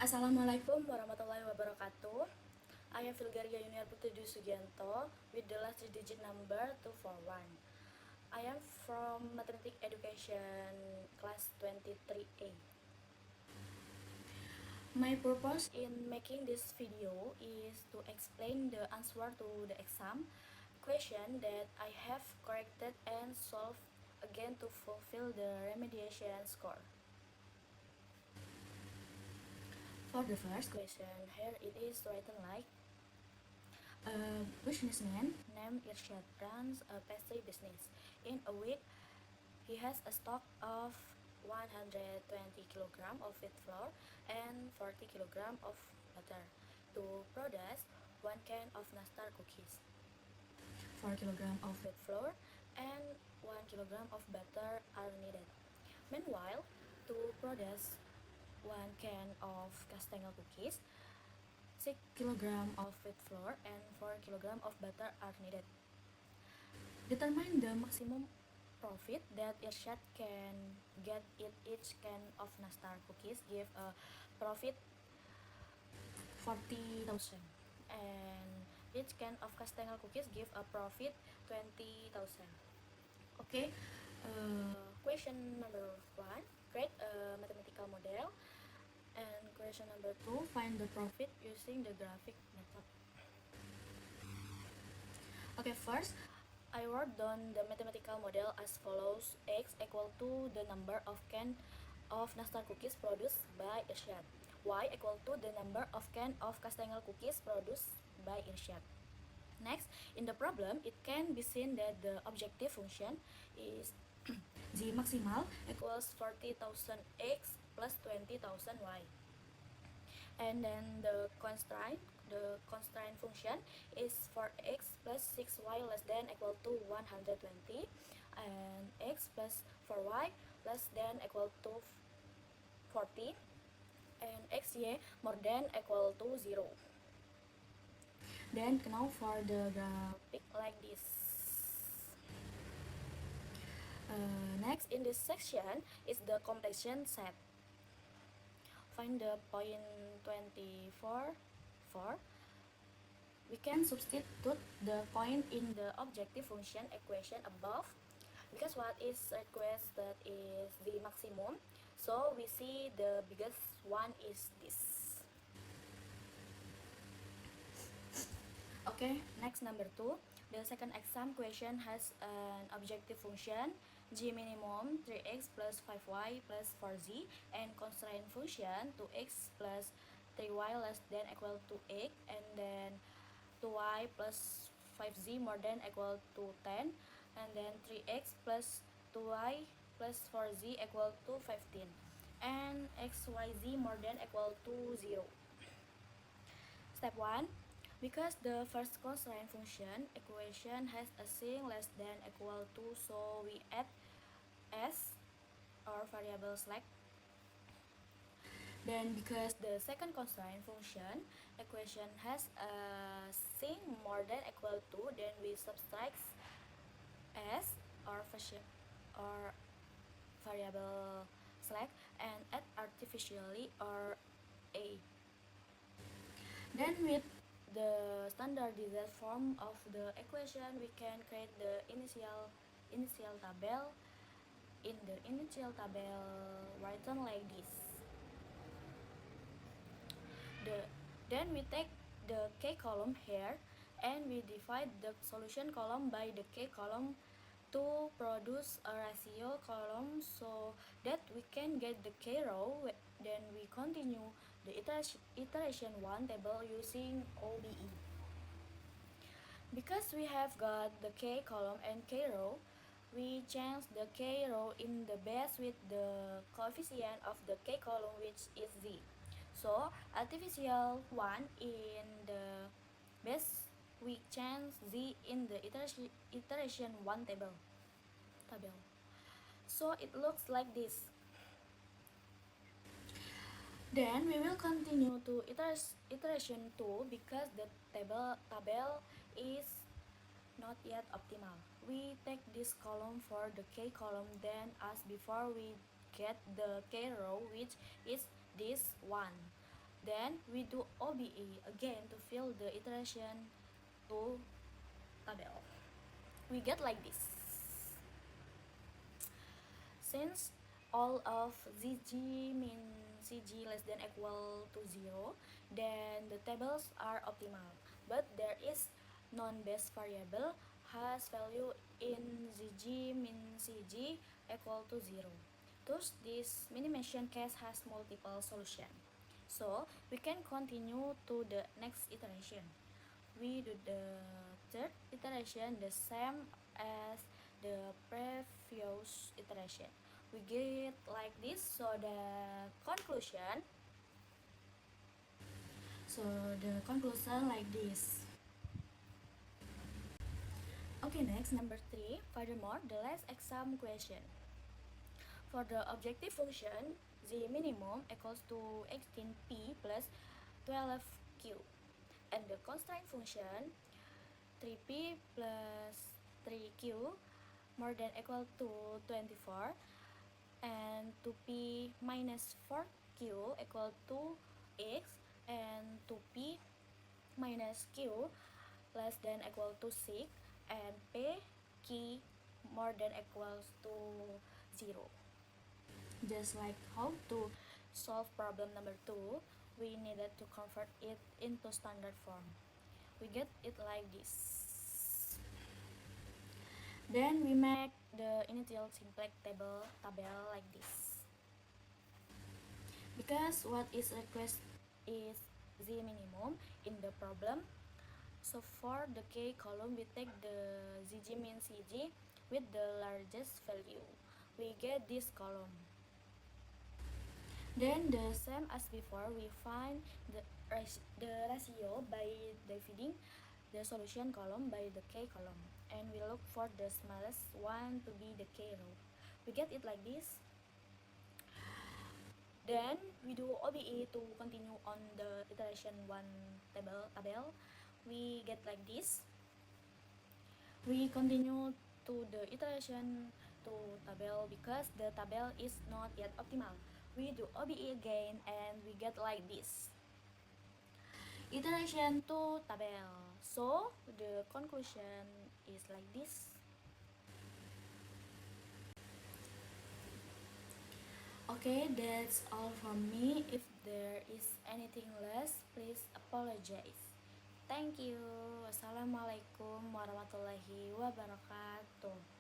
Assalamualaikum warahmatullahi wabarakatuh. I am Filgaria Yuniar Putri Sugianto with the last digit number 241. I am from Mathematics Education class 23A. My purpose in making this video is to explain the answer to the exam question that I have corrected and solved again to fulfill the remediation score. For the first question, here it is written like a businessman named Irshad runs a pastry business. In a week, he has a stock of 120 kg of wheat flour and 40 kg of butter to produce 1 can of nastar cookies. 4 kg of wheat flour and 1 kg of butter are needed. Meanwhile, to produce 1 can of castengel cookies, 6 kg of wheat flour and 4 kg of butter are needed. Determine the maximum profit that Irshad can get in each can of nastar cookies give a profit 40,000 and each can of castengel cookies give a profit 20,000. Okay, question number 1, create a mathematical model, and question number 2, find the profit using the graphic method. Okay, first, I wrote down the mathematical model as follows. X equal to the number of can of nastar cookies produced by Irshad. Y equal to the number of can of castengel cookies produced by Irshad. Next, in the problem, it can be seen that the objective function is g maximal equals 40,000 x plus 20,000 y. And then the constraint function is for x plus 6y less than equal to 120 and x plus 4y less than equal to 40 and xy more than equal to 0. Then now for the graphic like this. Next in this section is the completion set. Find the point 24 4. We can substitute the point in the objective function equation above because what is requested is the maximum, so we see the biggest one is this. Okay, next number 2. The second exam question has an objective function g minimum 3x plus 5y plus 4z and constraint function 2x plus 3y less than equal to 8 and then 2y plus 5z more than equal to 10 and then 3x plus 2y plus 4z equal to 15 and xyz more than equal to 0. Step 1. Because the first constraint function equation has a sign less than equal to, so we add s or variable slack. Then because the second constraint function equation has a sign more than equal to, then we subtract s or variable slack and add artificially or a. Then with the standardized form of the equation, we can create the initial table. In the initial table written like this. Then we take the k column here and we divide the solution column by the k column to produce a ratio column so that we can get the k row. Then we continue the iteration 1 table using OBE. Because we have got the k column and k row, we change the k row in the base with the coefficient of the k column, which is z. So artificial 1 in the base, we change z in the iteration 1 table. So it looks like this. Then we will continue to iteration 2 because the table is not yet optimal. We take this column for the k column, then as before we get the k row, which is this one. Then we do OBE again to fill the iteration to tabel. We get like this. Since all of ZG means CG less than equal to 0, then the tables are optimal. But there is non-base variable has value in ZG min CG equal to 0. Thus, this minimization case has multiple solutions. So, we can continue to the next iteration. We do the third iteration the same as the previous iteration. We get like this. So the conclusion like this. Okay, next number 3. Furthermore, the last exam question. For the objective function, the minimum equals to 18p plus 12q, and the constraint function 3p plus 3q more than equal to 24, and 2p minus 4q equal to x, and 2p minus q less than equal to 6, and p key more than equals to 0. Just like how to solve problem number 2, we needed to convert it into standard form. We get it like this. Then we make the initial simplex table like this. Because what is request is the minimum in the problem, so for the k column we take the ZG min CG with the largest value. We get this column. Then the same as before, we find the ratio by dividing the solution column by the k column, and we look for the smallest one to be the k row. We get it like this. Then we do OBE to continue on the iteration 1 tabel. We get like this. We continue to the iteration 2 tabel because the tabel is not yet optimal. We do OBE again and we get like this. Iteration 2 tabel. So the conclusion is like this. Okay, that's all from me. If there is anything less, please apologize. Thank you. Wassalamualaikum warahmatullahi wabarakatuh.